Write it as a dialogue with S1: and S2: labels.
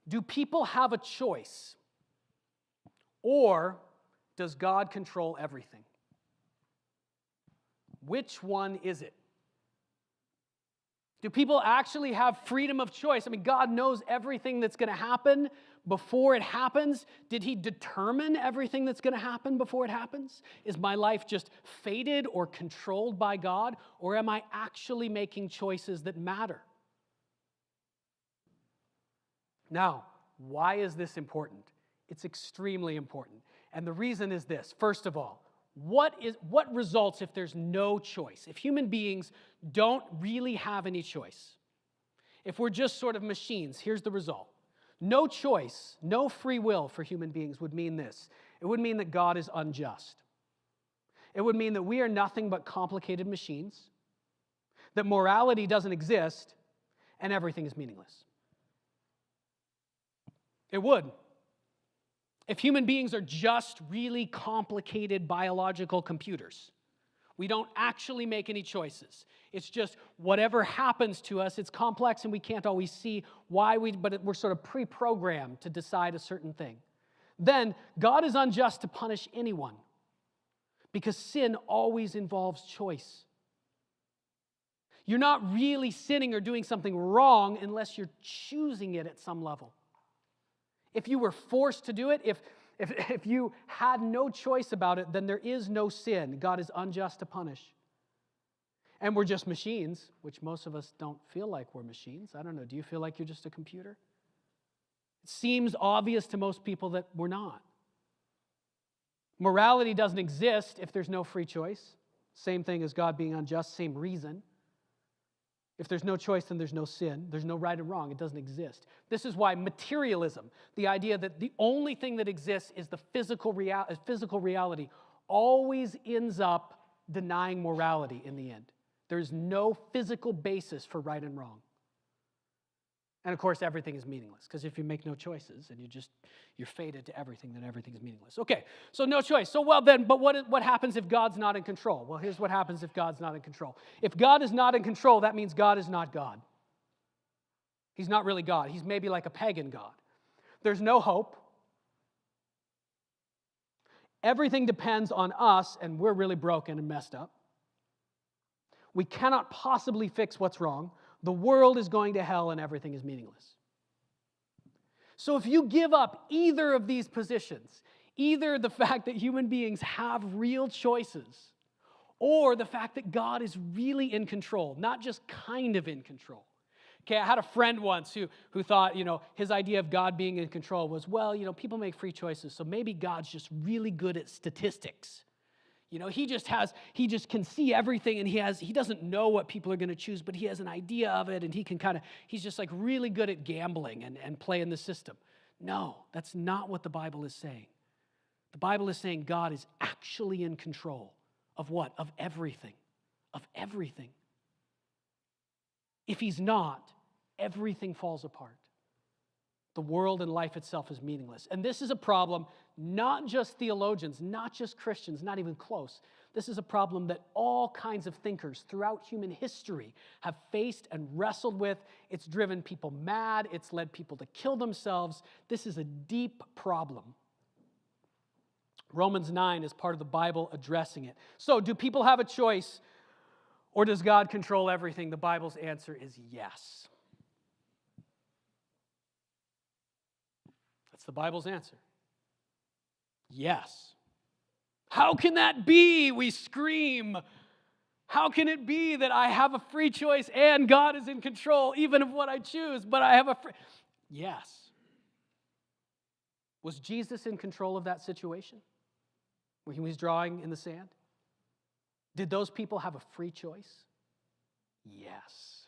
S1: Do people have a choice? Or does God control everything? Which one is it? Do people actually have freedom of choice? I mean, God knows everything that's going to happen before it happens. Did he determine everything that's going to happen before it happens? Is my life just fated or controlled by God? Or am I actually making choices that matter? Now, why is this important? It's extremely important. And the reason is this. First of all, what results if there's no choice? If human beings don't really have any choice, if we're just sort of machines, here's the result. No choice, no free will for human beings would mean this. It would mean that God is unjust. It would mean that we are nothing but complicated machines, that morality doesn't exist, and everything is meaningless. It would. If human beings are just really complicated biological computers, we don't actually make any choices. It's just whatever happens to us, it's complex and we can't always see why but we're sort of pre-programmed to decide a certain thing. Then God is unjust to punish anyone because sin always involves choice. You're not really sinning or doing something wrong unless you're choosing it at some level. If you were forced to do it, if you had no choice about it, then there is no sin. God is unjust to punish. And we're just machines, which most of us don't feel like we're machines. I don't know. Do you feel like you're just a computer? It seems obvious to most people that we're not. Morality doesn't exist if there's no free choice. Same thing as God being unjust, same reason. If there's no choice, then there's no sin. There's no right and wrong. It doesn't exist. This is why materialism, the idea that the only thing that exists is the physical reality, always ends up denying morality in the end. There is no physical basis for right and wrong. And of course, everything is meaningless, because if you make no choices and you're fated to everything, then everything's meaningless. Okay, so no choice. So but what happens if God's not in control? Well, here's what happens if God's not in control. If God is not in control, that means God is not God. He's not really God. He's maybe like a pagan God. There's no hope. Everything depends on us, and we're really broken and messed up. We cannot possibly fix what's wrong. The world is going to hell and everything is meaningless. So if you give up either of these positions, either the fact that human beings have real choices, or the fact that God is really in control, not just kind of in control. Okay, I had a friend once who thought, his idea of God being in control was, people make free choices, so maybe God's just really good at statistics. He just can see everything, and he doesn't know what people are going to choose, but he has an idea of it, and he's just like really good at gambling and playing the system. No, that's not what the Bible is saying. The Bible is saying God is actually in control of what? Of everything. Of everything. If he's not, everything falls apart. The world and life itself is meaningless. And this is a problem, not just theologians, not just Christians, not even close. This is a problem that all kinds of thinkers throughout human history have faced and wrestled with. It's driven people mad. It's led people to kill themselves. This is a deep problem. Romans 9 is part of the Bible addressing it. So, do people have a choice, or does God control everything? The Bible's answer is yes. That's the Bible's answer. Yes. How can that be? We scream. How can it be that I have a free choice and God is in control even of what I choose, but I have a free... Yes. Was Jesus in control of that situation when he was drawing in the sand? Did those people have a free choice? Yes.